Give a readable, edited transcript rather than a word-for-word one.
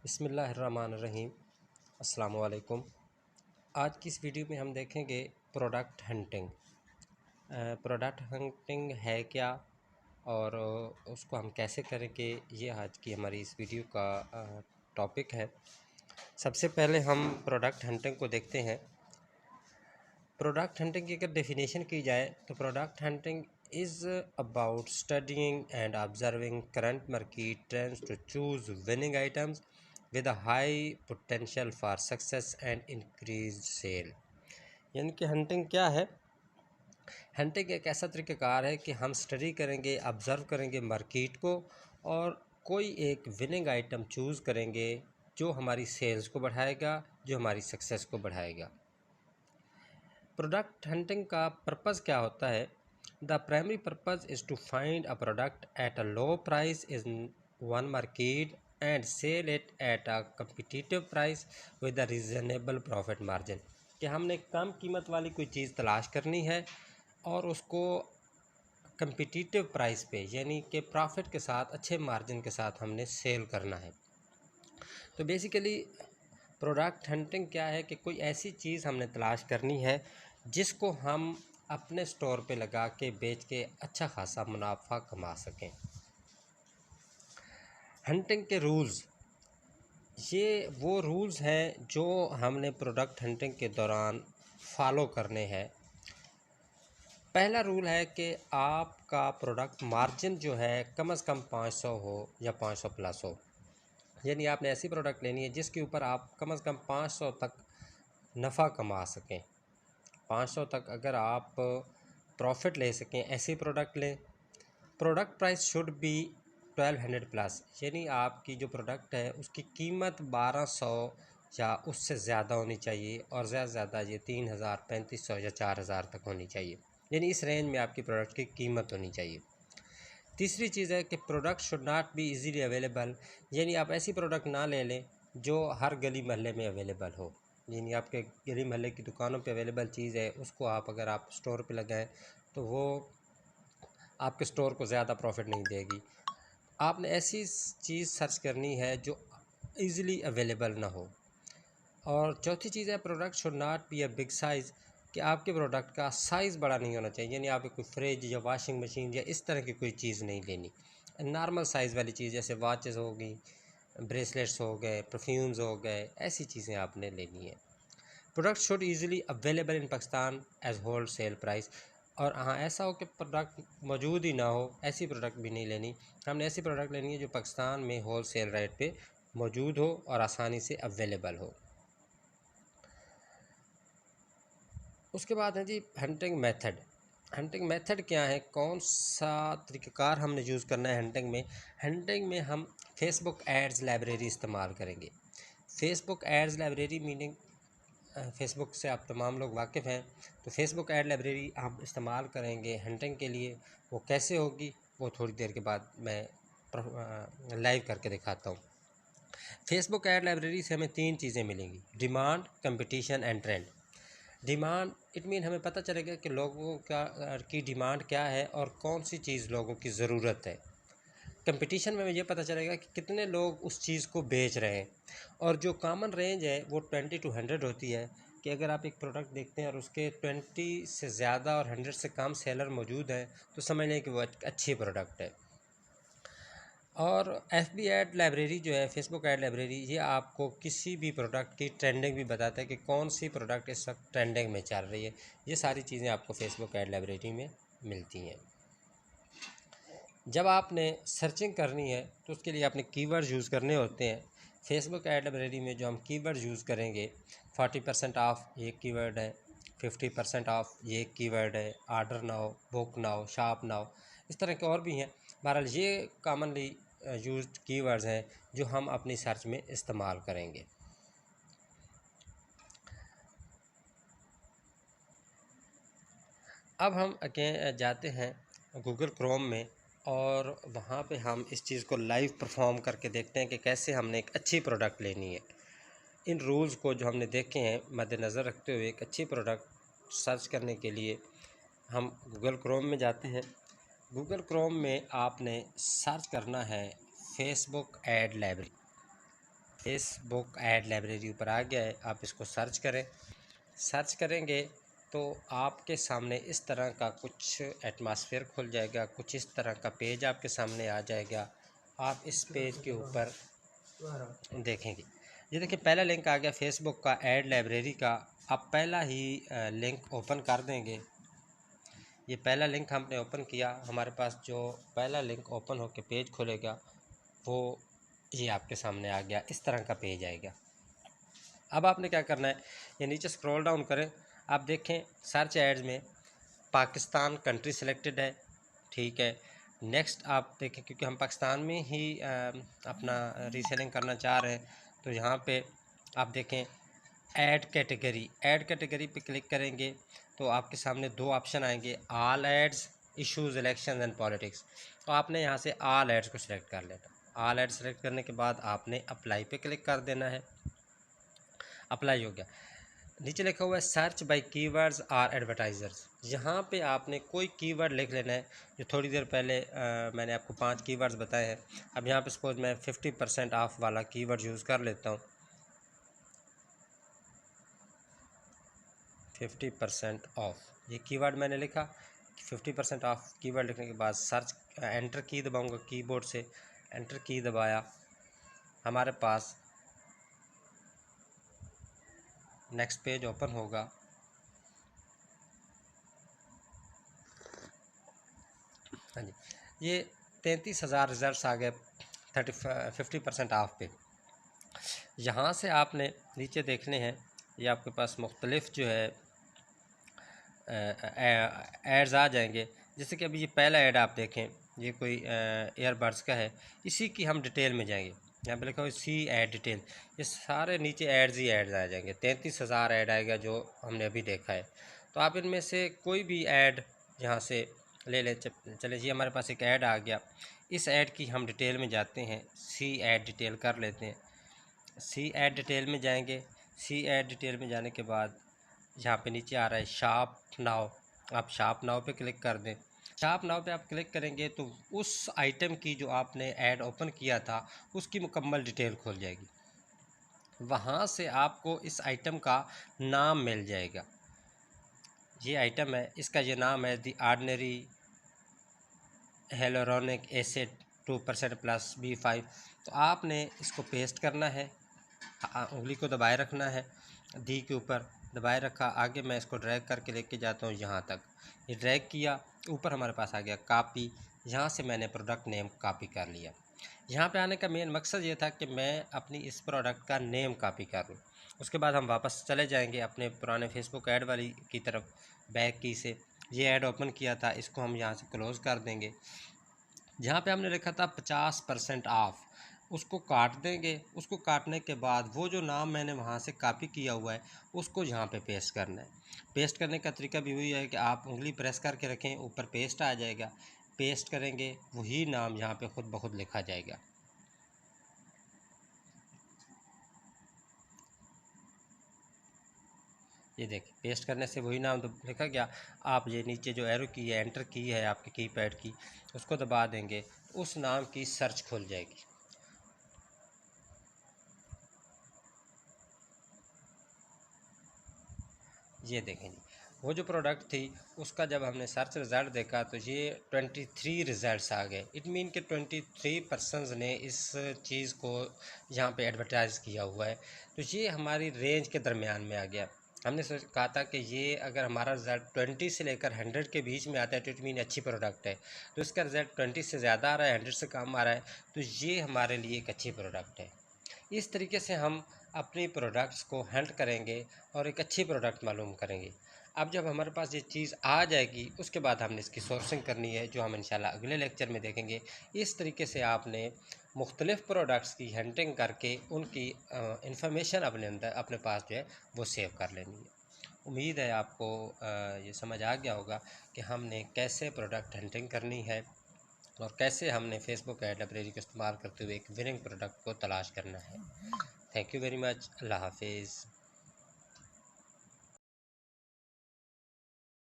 बिस्मिल्लाहिर्रहमानिर्रहीम। अस्सलाम वालेकुम। आज की इस वीडियो में हम देखेंगे प्रोडक्ट हंटिंग। प्रोडक्ट हंटिंग है क्या और उसको हम कैसे करेंगे, ये आज की हमारी इस वीडियो का टॉपिक है। सबसे पहले हम प्रोडक्ट हंटिंग को देखते हैं। प्रोडक्ट हंटिंग की अगर डेफिनेशन की जाए तो product hunting is about studying and observing current market trends to choose winning items with a high potential for success and increase sale. यानी कि हंटिंग क्या है? हंटिंग एक ऐसा तरीक़ाकार है कि हम स्टडी करेंगे, ऑब्ज़र्व करेंगे मार्केट को और कोई एक विनिंग आइटम चूज़ करेंगे जो हमारी सेल्स को बढ़ाएगा, जो हमारी सक्सेस को बढ़ाएगा। प्रोडक्ट हंटिंग का पर्पज़ क्या होता है? The primary purpose is to find a product at a low price in one market and sell it at a competitive price with a reasonable profit margin. कि हमने कम कीमत वाली कोई चीज़ तलाश करनी है और उसको कम्पिटिटिव प्राइस पे यानी कि प्रॉफिट के साथ, अच्छे मार्जिन के साथ हमने सेल करना है। तो बेसिकली प्रोडक्ट हंटिंग क्या है कि कोई ऐसी चीज़ हमने तलाश करनी है जिसको हम अपने स्टोर पे लगा के बेच के अच्छा खासा मुनाफा कमा सकें। हंटिंग के रूल्स, ये वो रूल्स हैं जो हमने प्रोडक्ट हंटिंग के दौरान फॉलो करने हैं। पहला रूल है कि आपका प्रोडक्ट मार्जिन जो है कम से कम 500 हो या 500 प्लस हो। यानी आपने ऐसी प्रोडक्ट लेनी है जिसके ऊपर आप कम से कम 500 तक नफ़ा कमा सकें। 500 तक अगर आप प्रॉफिट ले सकें, ऐसी प्रोडक्ट लें। Product price should be 1200 plus, यानी आपकी जो प्रोडक्ट है उसकी कीमत 1200 या उससे ज़्यादा होनी चाहिए और ज़्यादा से ज़्यादा ये 3000, 3500 या 4000 तक होनी चाहिए। यानी इस रेंज में आपकी प्रोडक्ट की कीमत होनी चाहिए। तीसरी चीज़ है कि product should not be easily available, यानी आप ऐसी प्रोडक्ट ना ले लें जो हर गली महल्ले में अवेलेबल हो। यानी आपके गली महल्ले की दुकानों पे अवेलेबल चीज़ है, उसको अगर आप स्टोर पे लगाएं तो वो आपके स्टोर को ज़्यादा प्रॉफिट नहीं देगी। आपने ऐसी चीज़ सर्च करनी है जो ईज़िली अवेलेबल ना हो। और चौथी चीज़ है product should not be a big size, कि आपके प्रोडक्ट का साइज़ बड़ा नहीं होना चाहिए। यानी आपको कोई फ्रिज या वॉशिंग मशीन या इस तरह की कोई चीज़ नहीं लेनी। नॉर्मल साइज़ वाली चीज़ जैसे वॉचेस हो गई, ब्रेसलेट्स हो गए, परफ्यूम्स हो गए, ऐसी चीज़ें आपने लेनी है। Product should easily available in Pakistan as wholesale price. और हाँ, ऐसा हो कि प्रोडक्ट मौजूद ही ना हो, ऐसी प्रोडक्ट भी नहीं लेनी। हमने ऐसी प्रोडक्ट लेनी है जो पाकिस्तान में होल सेल रेट पे मौजूद हो और आसानी से अवेलेबल हो। उसके बाद है जी हंटिंग मेथड। हंटिंग मेथड क्या है, कौन सा तरीक़ाकार हमने यूज़ करना है हंटिंग में? हंटिंग में हम फेसबुक एड्स लाइब्रेरी इस्तेमाल करेंगे। Facebook ads library meaning, Facebook से आप तमाम लोग वाकिफ़ हैं, तो फेसबुक ऐड लाइब्रेरी हम इस्तेमाल करेंगे हंटिंग के लिए। वो कैसे होगी वो थोड़ी देर के बाद मैं लाइव करके दिखाता हूँ। फेसबुक ऐड लाइब्रेरी से हमें 3 चीज़ें मिलेंगी: demand, competition and trend. Demand it mean हमें पता चलेगा कि लोगों की डिमांड क्या है और कौन सी चीज़ लोगों की ज़रूरत है। कंपटीशन में ये पता चलेगा कि कितने लोग उस चीज़ को बेच रहे हैं। और जो कॉमन रेंज है वो 20 to 100 होती है, कि अगर आप एक प्रोडक्ट देखते हैं और उसके 20 से ज़्यादा और 100 से कम सेलर मौजूद हैं तो समझ लें कि वो अच्छी प्रोडक्ट है। और FB ऐड लाइब्रेरी जो है, फेसबुक ऐड लाइब्रेरी, ये आपको किसी भी प्रोडक्ट की ट्रेंडिंग भी बताता है कि कौन सी प्रोडक्ट इस वक्त ट्रेंडिंग में चल रही है। ये सारी चीज़ें आपको फेसबुक ऐड लाइब्रेरी में मिलती हैं। जब आपने सर्चिंग करनी है तो उसके लिए आपने कीवर्ड्स यूज़ करने होते हैं। फेसबुक ऐड लाइब्रेरी में जो हम कीवर्ड्स यूज़ करेंगे, 40% ऑफ ये कीवर्ड है, 50% ऑफ ये कीवर्ड है, order now, book now, shop now, इस तरह के और भी हैं। बहरहाल ये कॉमनली यूज्ड कीवर्ड्स हैं जो हम अपनी सर्च में इस्तेमाल करेंगे। अब हम जाते हैं गूगल क्रोम में और वहाँ पे हम इस चीज़ को लाइव परफॉर्म करके देखते हैं कि कैसे हमने एक अच्छी प्रोडक्ट लेनी है। इन रूल्स को जो हमने देखे हैं मद्देनज़र रखते हुए एक अच्छी प्रोडक्ट सर्च करने के लिए हम गूगल क्रोम में जाते हैं। गूगल क्रोम में आपने सर्च करना है Facebook ad library. Facebook ad library ऊपर आ गया है। आप इसको सर्च करें। सर्च करेंगे तो आपके सामने इस तरह का कुछ एटमॉस्फेयर खुल जाएगा, कुछ इस तरह का पेज आपके सामने आ जाएगा। आप इस पेज के ऊपर देखेंगे, ये देखिए पहला लिंक आ गया फेसबुक का ऐड लाइब्रेरी का। आप पहला ही लिंक ओपन कर देंगे। ये पहला लिंक हमने ओपन किया, हमारे पास जो पहला लिंक ओपन होकर पेज खुलेगा वो ये आपके सामने आ गया, इस तरह का पेज आएगा। अब आपने क्या करना है, ये नीचे स्क्रॉल डाउन करें। आप देखें सर्च एड्स में पाकिस्तान कंट्री सिलेक्टेड है, ठीक है। नेक्स्ट आप देखें, क्योंकि हम पाकिस्तान में ही अपना रीसेलिंग करना चाह रहे हैं, तो यहाँ पे आप देखें ऐड कैटेगरी पे क्लिक करेंगे तो आपके सामने दो ऑप्शन आएंगे, all ads, issues, election and politics. तो आपने यहाँ से ऑल एड्स को सिलेक्ट कर लेना। ऑल एड्स सेलेक्ट करने के बाद आपने अप्लाई पे क्लिक कर देना है। अप्लाई हो गया। नीचे लिखा हुआ है सर्च बाय कीवर्ड्स और एडवर्टाइजर्स। यहाँ पे आपने कोई कीवर्ड लिख लेना है। जो थोड़ी देर पहले मैंने आपको 5 कीवर्ड्स बताए हैं। अब यहाँ पे सपोज मैं 50% ऑफ वाला कीवर्ड यूज़ कर लेता हूँ। 50% ऑफ, ये कीवर्ड मैंने लिखा। 50% ऑफ कीवर्ड लिखने के बाद सर्च एंटर की दबाऊँगा, कीबोर्ड से एंटर की दबाया, हमारे पास नेक्स्ट पेज ओपन होगा। हाँ जी, ये 33,000 रिजल्ट्स आ गए 50% ऑफ पे। यहाँ से आपने नीचे देखने हैं, ये आपके पास मुख्तलिफ जो है एड्स आ जाएंगे। जैसे कि अभी ये पहला ऐड आप देखें, ये कोई एयरबड्स का है। इसी की हम डिटेल में जाएंगे। यहाँ पे लिखा हुआ सी ऐड डिटेल, ये सारे नीचे एड्स ही एड्स आ जाएंगे। 33,000 ऐड आएगा जो हमने अभी देखा है। तो आप इनमें से कोई भी ऐड यहाँ से ले लें। चले जी, हमारे पास एक ऐड आ गया। इस ऐड की हम डिटेल में जाते हैं, सी ऐड डिटेल कर लेते हैं। सी ऐड डिटेल में जाएंगे। सी ऐड डिटेल में जाने के बाद यहाँ पे नीचे आ रहा है शॉप नाउ। आप शॉप नाउ पे क्लिक कर दें। शॉप नाउ पे आप क्लिक करेंगे तो उस आइटम की जो आपने ऐड ओपन किया था उसकी मुकम्मल डिटेल खुल जाएगी। वहाँ से आपको इस आइटम का नाम मिल जाएगा। ये आइटम है, इसका ये नाम है दी ऑर्डिनरी हेलोरोनिक एसिड 2% प्लस B5। तो आपने इसको पेस्ट करना है, उंगली को दबाए रखना है, दी के ऊपर दबाए रखा। आगे मैं इसको ड्रैग करके लेके जाता हूँ यहाँ तक। ये ड्रैग किया, ऊपर हमारे पास आ गया कॉपी। यहाँ से मैंने प्रोडक्ट नेम कॉपी कर लिया। यहाँ पे आने का मेन मकसद ये था कि मैं अपनी इस प्रोडक्ट का नेम कॉपी कर लूँ। उसके बाद हम वापस चले जाएंगे अपने पुराने फेसबुक ऐड वाली की तरफ, बैक की से। ये ऐड ओपन किया था, इसको हम यहाँ से क्लोज़ कर देंगे। जहाँ पे हमने लिखा था 50% ऑफ, उसको काट देंगे। उसको काटने के बाद वो जो नाम मैंने वहाँ से कॉपी किया हुआ है उसको यहाँ पे पेस्ट करना है। पेस्ट करने का तरीका भी वही है कि आप उंगली प्रेस करके रखें, ऊपर पेस्ट आ जाएगा। पेस्ट करेंगे, वही नाम यहाँ पे खुद ब खुद लिखा जाएगा। ये देखिए पेस्ट करने से वही नाम तो लिखा गया। आप ये नीचे जो एरो की है, एंटर की है आपके कीपैड की, उसको दबा देंगे, उस नाम की सर्च खुल जाएगी। ये देखें जी, वो जो प्रोडक्ट थी उसका जब हमने सर्च रिज़ल्ट देखा तो ये 23 रिज़ल्ट्स आ गए। इट मीन कि 23 पर्सनस ने इस चीज़ को यहाँ पे एडवर्टाइज़ किया हुआ है। तो ये हमारी रेंज के दरमियान में आ गया। हमने कहा था कि ये अगर हमारा रिज़ल्ट 20 से लेकर 100 के बीच में आता है तो इट मीन अच्छी प्रोडक्ट है। तो इसका रिज़ल्ट 20 से ज़्यादा आ रहा है, 100 से कम आ रहा है, तो ये हमारे लिए एक अच्छी प्रोडक्ट है। इस तरीके से हम अपनी प्रोडक्ट्स को हंट करेंगे और एक अच्छी प्रोडक्ट मालूम करेंगे। अब जब हमारे पास ये चीज़ आ जाएगी उसके बाद हमने इसकी सोर्सिंग करनी है, जो हम इंशाल्लाह अगले लेक्चर में देखेंगे। इस तरीके से आपने मुख्तलिफ़ प्रोडक्ट्स की हंटिंग करके उनकी इंफॉर्मेशन अपने अंदर अपने पास जो है वो सेव कर लेनी है। उम्मीद है आपको ये समझ आ गया होगा कि हमने कैसे प्रोडक्ट हंटिंग करनी है और कैसे हमने फेसबुक ऐड लाइब्रेरी का इस्तेमाल करते हुए एक विनिंग प्रोडक्ट को तलाश करना है। Thank you very much. अल्लाह हाफिज़।